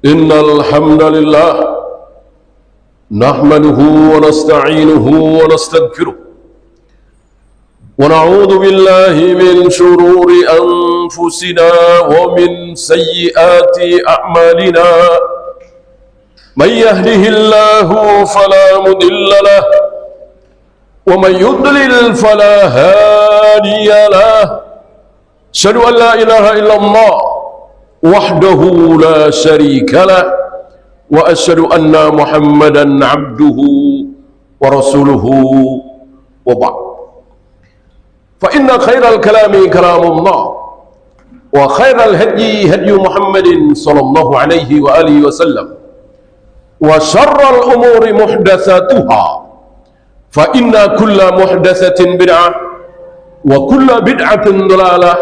Innal hamdalillah nahmaduhu wa nasta'inuhu wa nastaghfiruh wa na'udzu billahi min shururi anfusina wa min sayyiati a'malina. May yahdihillahu fala mudilla lahu wa may yudlil fala hadiya lahu. Asyhadu an la ilaha illallah wahdahu la syarika lah wa asyhadu anna Muhammadan abduhu wa rasuluhu wa ba'd. Fa inna khairal kalami kalamullah wa khairal hadyi hadyu Muhammadin sallallahu alaihi wa alihi wasallam wa syarral umuri muhdatsatuha fa inna kulla muhdatsatin bid'ah wa kulla bid'atin dhalalah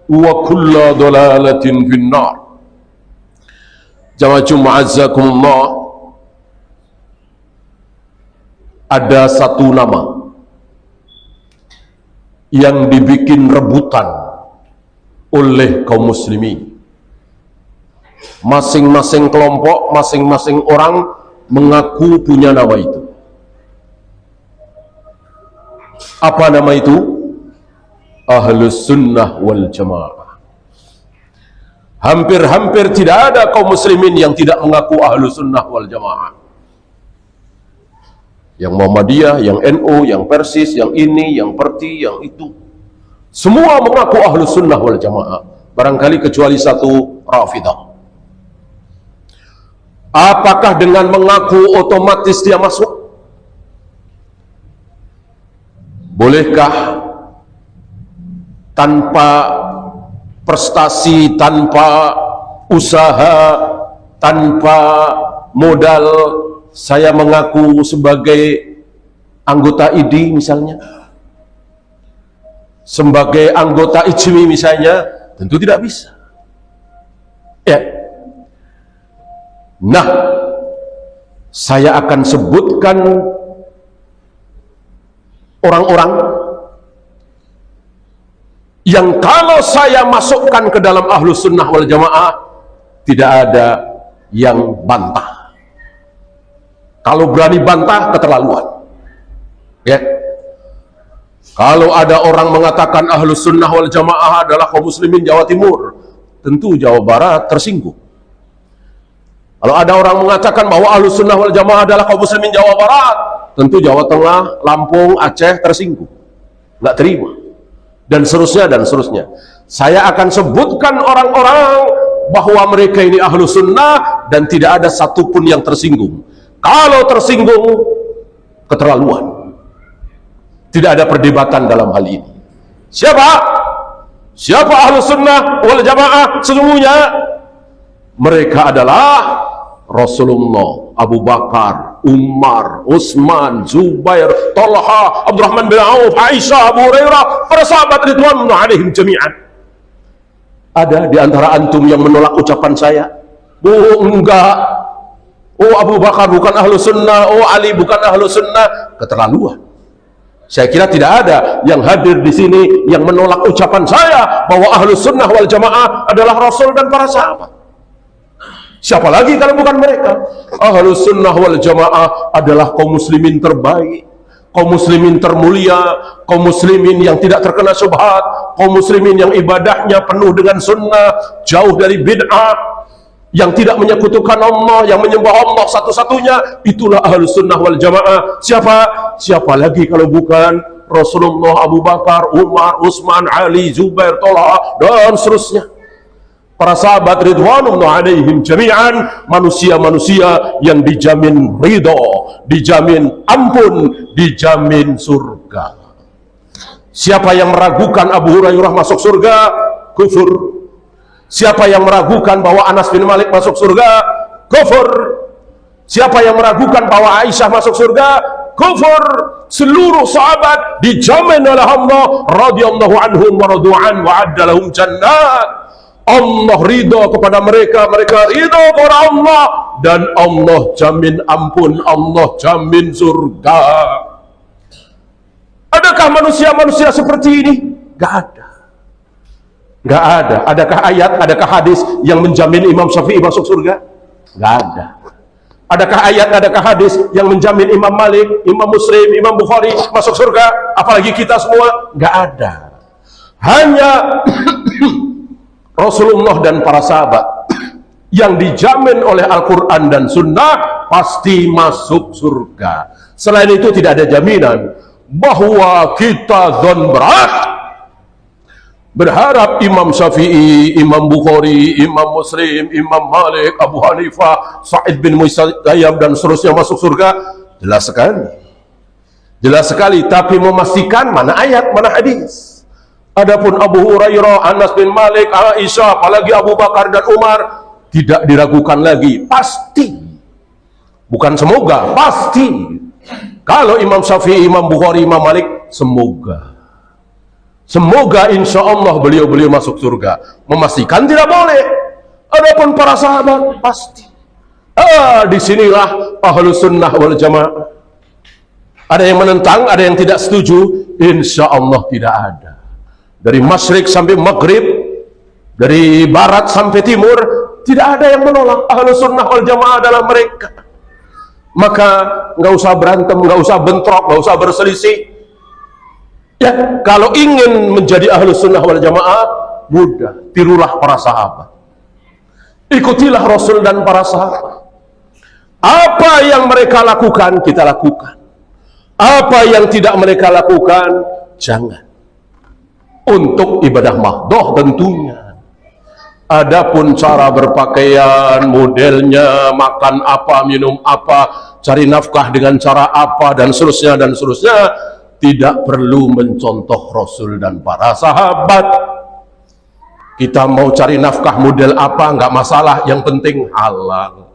wa kulla dhalalatin finnar. Jamaah azzakumullah, ada satu nama yang dibikin rebutan oleh kaum muslimin. Masing-masing kelompok, masing-masing orang mengaku punya nama itu. Apa nama itu? Ahlus sunnah wal jamaah. Hampir-hampir tidak ada kaum muslimin yang tidak mengaku ahlus sunnah wal jamaah. Yang Muhammadiyah, yang NU, yang Persis, yang ini, yang Perti, yang itu, semua mengaku ahlus sunnah wal jamaah, barangkali kecuali satu, Rafidah. Apakah dengan mengaku otomatis dia masuk? Bolehkah tanpa prestasi, tanpa usaha, tanpa modal, saya mengaku sebagai anggota ID misalnya, sebagai anggota IJMI misalnya? Tentu tidak bisa ya. Nah, saya akan sebutkan orang-orang yang kalau saya masukkan ke dalam ahlus sunnah wal jamaah, tidak ada yang bantah. Kalau berani bantah, keterlaluan ya. Kalau ada orang mengatakan ahlus sunnah wal jamaah adalah kaum muslimin Jawa Timur, tentu Jawa Barat tersinggung. Kalau ada orang mengatakan bahwa ahlus sunnah wal jamaah adalah kaum muslimin Jawa Barat, tentu Jawa Tengah, Lampung, Aceh tersinggung, nggak terima, dan seterusnya dan seterusnya. Saya akan sebutkan orang-orang bahwa mereka ini ahlu sunnah dan tidak ada satupun yang tersinggung. Kalau tersinggung, keterlaluan. Tidak ada perdebatan dalam hal ini. Siapa ahlu sunnah wal jamaah sesungguhnya? Mereka adalah Rasulullah, Abu Bakar, Umar, Utsman, Zubair, Talha, Abdurrahman bin Auf, Aisyah, Abu Hurairah, para sahabat ridwanullah alaihim jami'an. Ada di antara antum yang menolak ucapan saya? Oh enggak, oh Abu Bakar bukan ahlu sunnah, oh Ali bukan ahlu sunnah. Keterlaluan. Saya kira tidak ada yang hadir di sini yang menolak ucapan saya bahwa ahlu sunnah wal jamaah adalah Rasul dan para sahabat. Siapa lagi kalau bukan mereka? Ahlus sunnah wal jamaah adalah kaum muslimin terbaik, kaum muslimin termulia, kaum muslimin yang tidak terkena syubhat, kaum muslimin yang ibadahnya penuh dengan sunnah, jauh dari bid'ah, yang tidak menyekutukan Allah, yang menyembah Allah satu-satunya. Itulah ahlus sunnah wal jamaah. Siapa lagi kalau bukan Rasulullah, Abu Bakar, Umar, Utsman, Ali, Zubair, Talha, dan seterusnya. Para sahabat ridwanullah alaihim jami'an, manusia-manusia yang dijamin ridho, dijamin ampun, dijamin surga. Siapa yang meragukan Abu Hurairah masuk surga, kufur. Siapa yang meragukan bahwa Anas bin Malik masuk surga, kufur. Siapa yang meragukan bahwa Aisyah masuk surga, kufur. Seluruh sahabat dijamin oleh Allah radhiyallahu anhum wa radu'an wa adda lahum jannat. Allah ridho kepada mereka, mereka ridho kepada Allah, dan Allah jamin ampun, Allah jamin surga. Adakah manusia-manusia seperti ini? Gak ada. Gak ada. Adakah ayat, adakah hadis yang menjamin Imam Syafi'i masuk surga? Nggak ada. Adakah ayat, adakah hadis yang menjamin Imam Malik, Imam Muslim, Imam Bukhari masuk surga? Apalagi kita semua? Nggak ada. Hanya Rasulullah dan para sahabat yang dijamin oleh Al-Quran dan Sunnah pasti masuk surga. Selain itu tidak ada jaminan bahwa kita dzon berat berharap Imam Syafi'i, Imam Bukhari, Imam Muslim, Imam Malik, Abu Hanifah, Sa'id bin Musayyab dan seterusnya masuk surga. Jelas sekali. Jelas sekali, tapi memastikan mana ayat, mana hadis. Adapun Abu Hurairah, Anas bin Malik, Aisyah, apalagi Abu Bakar dan Umar, tidak diragukan lagi, pasti. Bukan semoga, pasti. Kalau Imam Syafi'i, Imam Bukhari, Imam Malik, semoga. Semoga insya Allah beliau-beliau masuk surga. Memastikan tidak boleh. Adapun para sahabat pasti. Disinilah Ahlus Sunnah wal Jamaah. Ada yang menentang, ada yang tidak setuju. Insya Allah tidak ada. Dari masyrik sampai maghrib, dari barat sampai timur, tidak ada yang menolak. Ahlus Sunnah wal Jamaah adalah mereka. Maka nggak usah berantem, nggak usah bentrok, nggak usah berselisih. Ya, kalau ingin menjadi Ahlus Sunnah wal Jamaah, mudah, tirulah para sahabat, ikutilah Rasul dan para sahabat. Apa yang mereka lakukan, kita lakukan. Apa yang tidak mereka lakukan, jangan. Untuk ibadah mahdoh tentunya. Adapun cara berpakaian, modelnya, makan apa, minum apa, cari nafkah dengan cara apa, dan seterusnya, tidak perlu mencontoh Rasul dan para sahabat. Kita mau cari nafkah model apa, nggak masalah, yang penting halal.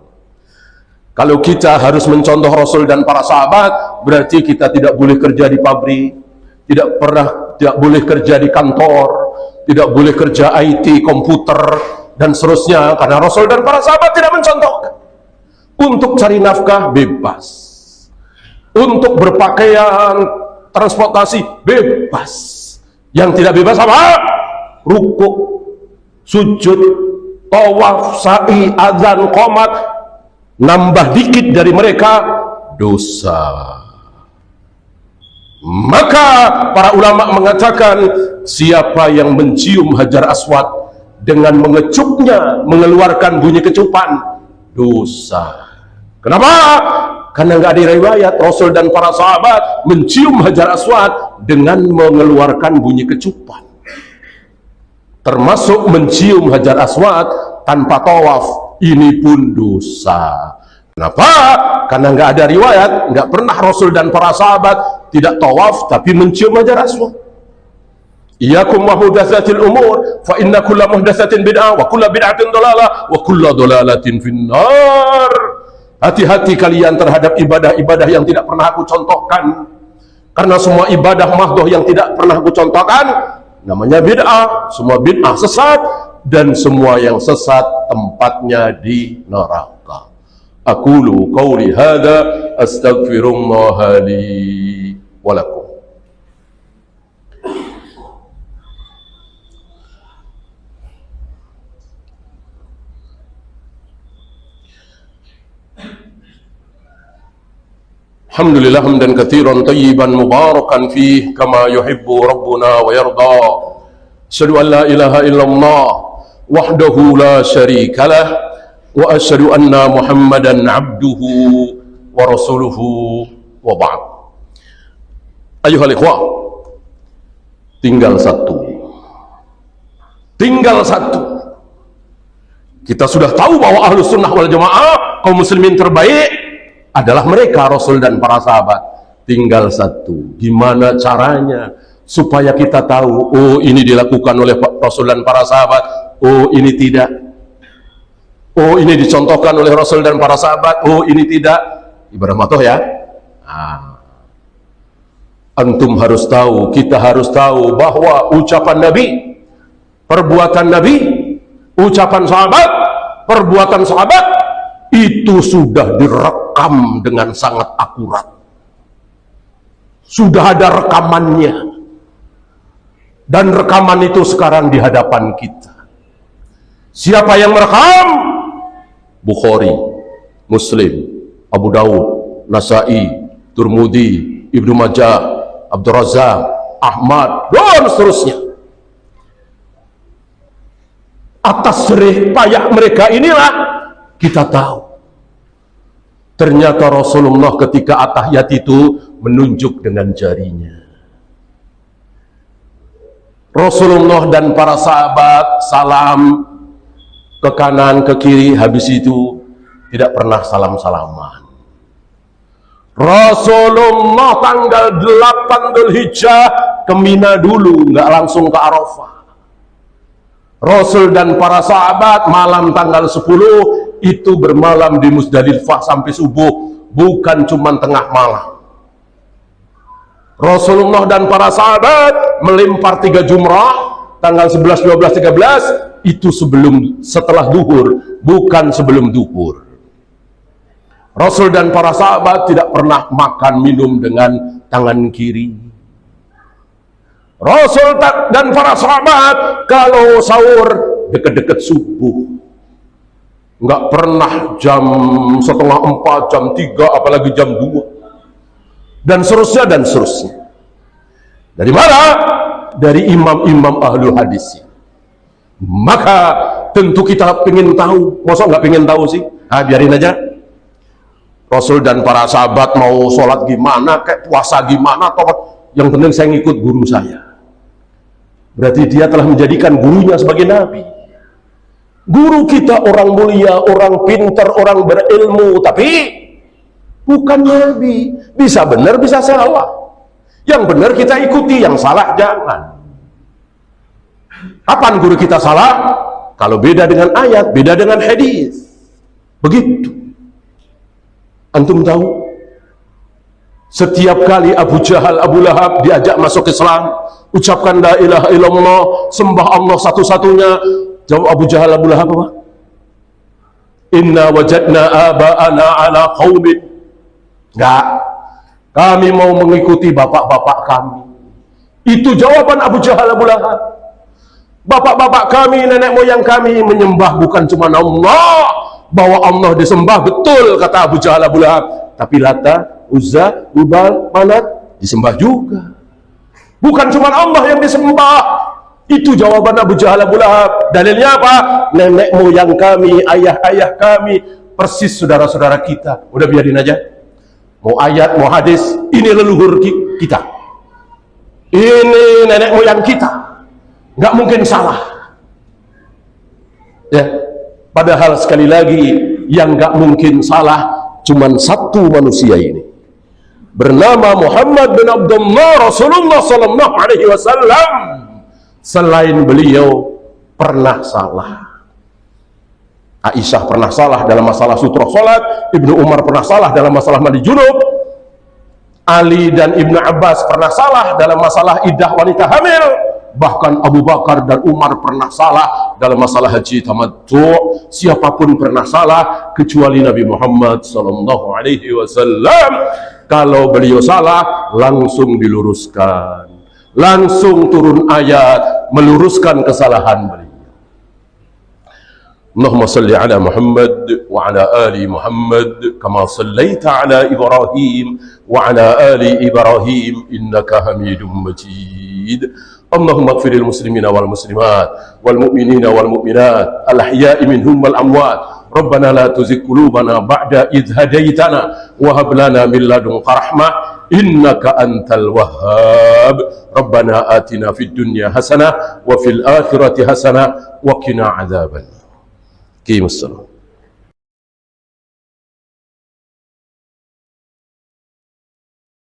Kalau kita harus mencontoh Rasul dan para sahabat, berarti kita tidak boleh kerja di pabrik, tidak boleh kerja di kantor, tidak boleh kerja IT, komputer, dan seterusnya, karena Rasul dan para sahabat tidak mencontohkan. Untuk cari nafkah bebas, untuk berpakaian, transportasi bebas. Yang tidak bebas apa? Rukuk, sujud, tawaf, sa'i, azan, qomat. Nambah dikit dari mereka dosa. Maka para ulama mengatakan, siapa yang mencium Hajar Aswad dengan mengecupnya, mengeluarkan bunyi kecupan, dosa. Kenapa? Karena nggak ada riwayat Rasul dan para sahabat mencium Hajar Aswad dengan mengeluarkan bunyi kecupan. Termasuk mencium Hajar Aswad tanpa tawaf, ini pun dosa. Kenapa? Karena nggak ada riwayat, nggak pernah Rasul dan para sahabat tidak tawaf tapi mencium Hajar Aswad. Iyyakum wa muhdatsatil umur, fa inna kulla muhdatsatin bid'ah wa kulla bid'atin dhalalah wa kulla dhalalatin finnar. Hati-hati kalian terhadap ibadah-ibadah yang tidak pernah aku contohkan. Karena semua ibadah mahdoh yang tidak pernah aku contohkan namanya bid'ah. Semua bid'ah sesat, dan semua yang sesat tempatnya di neraka. Aqulu qawli hadza astaghfirullah li wa lakum. Alhamdulillah hamdan katsiran tayyiban mubarakan fih kama yuhibbu rabbuna wa yarda. Asyhadu an la ilaha illallah wahdahu la syarika lah wa asyhadu anna Muhammadan abduhu wa rasuluhu wa ba'd. Ayuhal ikhwah, tinggal satu. Tinggal satu. Kita sudah tahu bahwa Ahlus Sunnah wal Jamaah, kaum muslimin terbaik adalah mereka, Rasul dan para sahabat. Tinggal satu, gimana caranya supaya kita tahu, oh ini dilakukan oleh Rasul dan para sahabat, oh ini tidak, oh ini dicontohkan oleh Rasul dan para sahabat, oh ini tidak. Ibadah matoh ya. Antum harus tahu, kita harus tahu bahwa ucapan Nabi, perbuatan Nabi, ucapan sahabat, perbuatan sahabat itu sudah direkam dengan sangat akurat. Sudah ada rekamannya. Dan rekaman itu sekarang di hadapan kita. Siapa yang merekam? Bukhari, Muslim, Abu Daud, Nasai, Turmudi, Ibnu Majah, Abdul Razak, Ahmad, dan seterusnya. Atas jerih payah mereka inilah kita tahu ternyata Rasulullah ketika at-tahiyat itu menunjuk dengan jarinya. Rasulullah dan para sahabat salam ke kanan ke kiri, habis itu tidak pernah salam-salaman. Rasulullah tanggal 8 Dzulhijjah ke Mina dulu, nggak langsung ke Arafah. Rasul dan para sahabat malam tanggal 10 itu bermalam di Muzdalifah sampai subuh, bukan cuma tengah malam. Rasulullah dan para sahabat melempar 3 jumrah tanggal 11, 12, 13 itu setelah duhur, bukan sebelum duhur. Rasul dan para sahabat tidak pernah makan minum dengan tangan kiri. Rasul dan para sahabat kalau sahur deket-deket subuh, nggak pernah jam 3:30, jam 3, apalagi jam 2, dan seterusnya dan seterusnya. Dari mana? Dari imam-imam ahlul hadis. Maka tentu kita pengen tahu. Masa nggak pengen tahu sih? Biarin aja. Rasul dan para sahabat mau sholat gimana, kayak puasa gimana, atau yang penting saya ngikut guru saya. Berarti dia telah menjadikan gurunya sebagai nabi. Guru kita orang mulia, orang pintar, orang berilmu, tapi bukan nabi. Bisa benar, bisa salah. Yang benar kita ikuti, yang salah jangan. Kapan guru kita salah? Kalau beda dengan ayat, beda dengan hadis. Begitu. Antum tahu? Setiap kali Abu Jahal, Abu Lahab diajak masuk Islam, ucapkan la ilaha illallah, sembah Allah satu-satunya. Jawab Abu Jahal, Abu Lahab apa? Inna wajadna aba'ana ala qaumin. Enggak, kami mau mengikuti bapak-bapak kami. Itu jawaban Abu Jahal, Abu Lahab. Bapak-bapak kami, nenek moyang kami menyembah bukan cuma Allah, bahwa Allah disembah betul, kata Abu Jahal, Abu Lahab, tapi Lata, Uzza, Hubal, Manat disembah juga. Bukan cuma Allah yang disembah. Itu jawaban Abu Jahal, Abu Lahab. Dalilnya apa? Nenek moyang kami, ayah-ayah kami, persis saudara-saudara kita. Udah biarin aja. Mau ayat, mau hadis, ini leluhur kita. Ini nenek moyang kita. Nggak mungkin salah. Ya. Padahal sekali lagi yang nggak mungkin salah cuman satu manusia ini, bernama Muhammad bin Abdullah Rasulullah sallallahu alaihi wasallam. Selain beliau pernah salah. Aisyah pernah salah dalam masalah sutra salat, Ibnu Umar pernah salah dalam masalah mandi junub, Ali dan Ibnu Abbas pernah salah dalam masalah iddah wanita hamil, bahkan Abu Bakar dan Umar pernah salah dalam masalah haji tamattu. Siapapun pernah salah kecuali Nabi Muhammad sallallahu alaihi wasallam. Kalau beliau salah langsung diluruskan, langsung turun ayat meluruskan kesalahan beliau. Allahumma salli ala Muhammad wa ala ali Muhammad kama sallaita ala Ibrahim wa ala ali Ibrahim innaka Hamidum Majid. Allahumma ighfiril muslimina wal muslimat wal mu'minina wal mu'minat al ahya'i minhum wal amwat. Rabbana la tuzigh qulubana ba'da idh hadaytana wa hab lana min ladunka rahmah innaka antal wahhab. Rabbana atina fid dunya hasanah wa fil akhirati hasanah wa qina adzaban. Qimus salam.